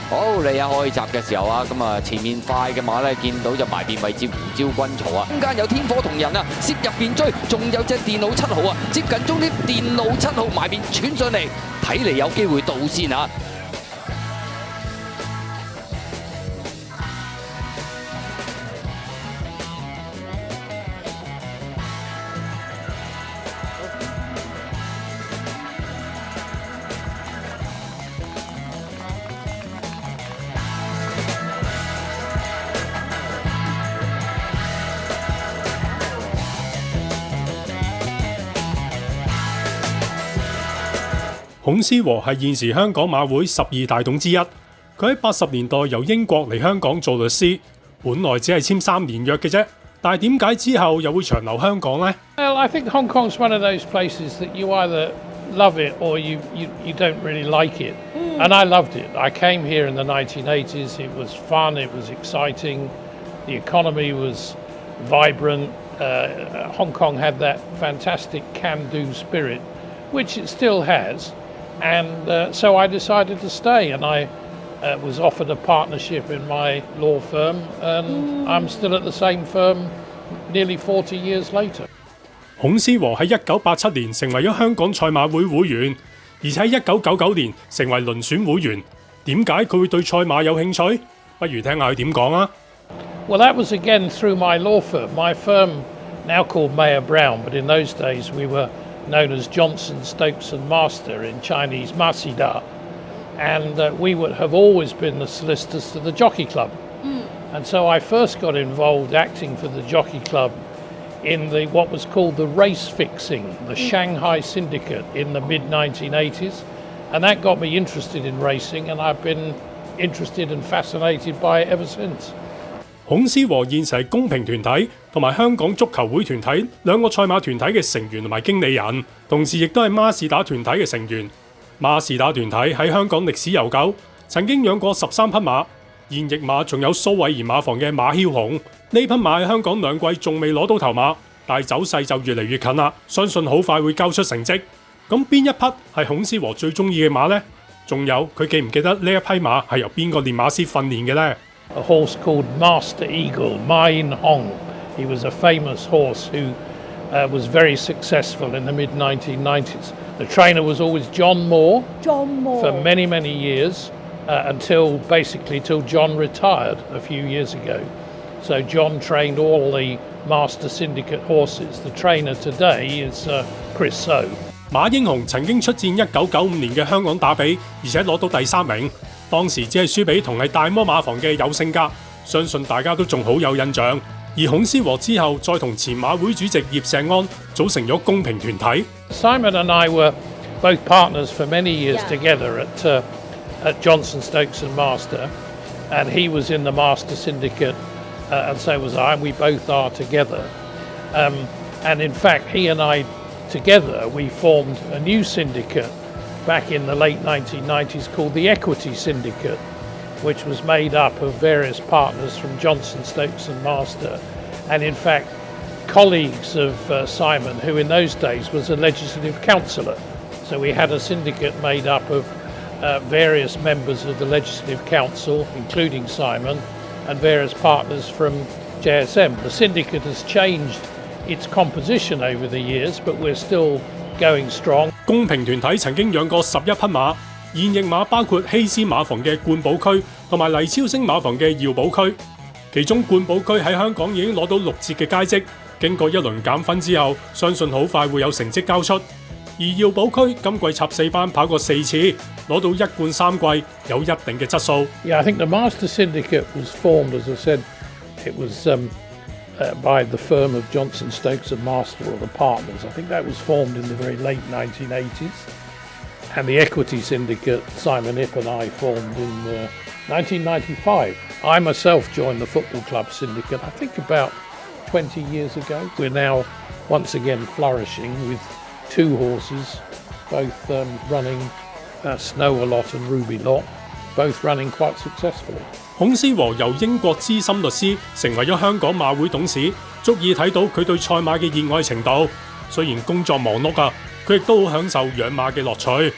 好嚟下開閘嘅時候啊，咁啊前面快嘅馬咧見到就埋邊位置胡椒軍曹啊，中間有天火同人啊，涉入邊追，仲有隻電腦7號啊，接近終點電腦7號埋邊穿上嚟，睇嚟有機會到先啊！孔思和係現時香港馬會12大董之一。佢喺80年代由英國嚟香港做律師，本來只係簽3年約嘅啫，但係點解之後又會長留香港呢？ Well, I think Hong Kong's one of those places that you either love it or you don't really like it. And I loved it. I came here in the 1980s. It was fun. It was exciting. The economy was vibrant. Hong Kong had that fantastic can-do spirit, which it still has. And so I decided to stay, and I was offered a partnership in my law firm, and I'm still at the same firm nearly 40 years later. 孔思和喺1987年成為咗香港賽馬會會員，而且喺1999年成為輪選會員。點解佢會對賽馬有興趣？不如聽下佢點講啊！ Well, that was again through my law firm. My firm, now called Mayer Brown, but in those days we were known as Johnson, Stokes and Master in Chinese Masida. And we would have always been the solicitors to the Jockey Club. And so I first got involved acting for the Jockey Club in what was called the race fixing, the Shanghai Syndicate in the mid-1980s. And that got me interested in racing, and I've been interested and fascinated by it ever since. 孔思和現時係公平團體同埋香港足球會團體兩個賽馬團體嘅成員同埋經理人，同時亦都係孖士打團體嘅成員。孖士打團體喺香港歷史悠久，曾經養過13匹馬，現役馬仲有蘇偉賢馬房嘅馬梟雄。呢匹馬喺香港2季仲未攞到頭馬，但係走勢就越嚟越近啦，相信好快會交出成績。咁邊一匹係孔思和最中意嘅馬呢？仲有佢記唔記得呢一匹馬係由邊個練馬師訓練嘅呢？ A horse called Master Eagle, Ma In-hong. He was a famous horse who was very successful in the mid-1990s. The trainer was always John Moore. For many, many years, until John retired a few years ago. So John trained all the Master Syndicate horses. The trainer today is Chris So. 馬英雄曾經出戰1995年嘅香港打比，而且攞到第3名。當時只係輸俾同係大摩馬房嘅有性格，相信大家都仲好有印象。而孔思和之後再同前馬會主席葉石安組成咗公平團體。Simon and I were both partners for many years together at Johnson, Stokes and Master, and he was in the Master Syndicate, and so was I. We both are together, and in fact, he and I together we formed a new syndicate back in the late 1990s called the Equity Syndicate, which was made up of various partners from Johnson, Stokes and Master, and in fact colleagues of Simon, who in those days was a legislative councillor. So we had a syndicate made up of various members of the Legislative Council, including Simon, and various partners from JSM. The syndicate has changed its composition over the years, but we're still going strong. 公平團體曾經養過11匹馬，現役馬包括希斯馬房嘅冠寶區同埋黎超星馬房嘅耀寶區。其中冠寶區喺香港已經攞到6折嘅佳績，經過一輪減分之後，相信好快會有成績交出。而耀寶區今季插4班跑過4次，攞到1冠3季，有一定嘅質素。Yeah, I think the Master Syndicate was formed, as I said, it was by the firm of Johnson, Stokes and Master, or the partners. I think that was formed in the very late 1980s. And the Equity Syndicate, Simon Ip and I formed in 1995. I myself joined the Football Club Syndicate, I think about 20 years ago. We're now once again flourishing with 2 horses, both running Snow a Lot and Ruby Lot, both running quite successfully. 孔思和由英國資深律師成為咗香港馬會董事，足以睇到佢對賽馬嘅熱愛程度。雖然工作忙碌啊，佢亦都好享受養馬嘅樂趣。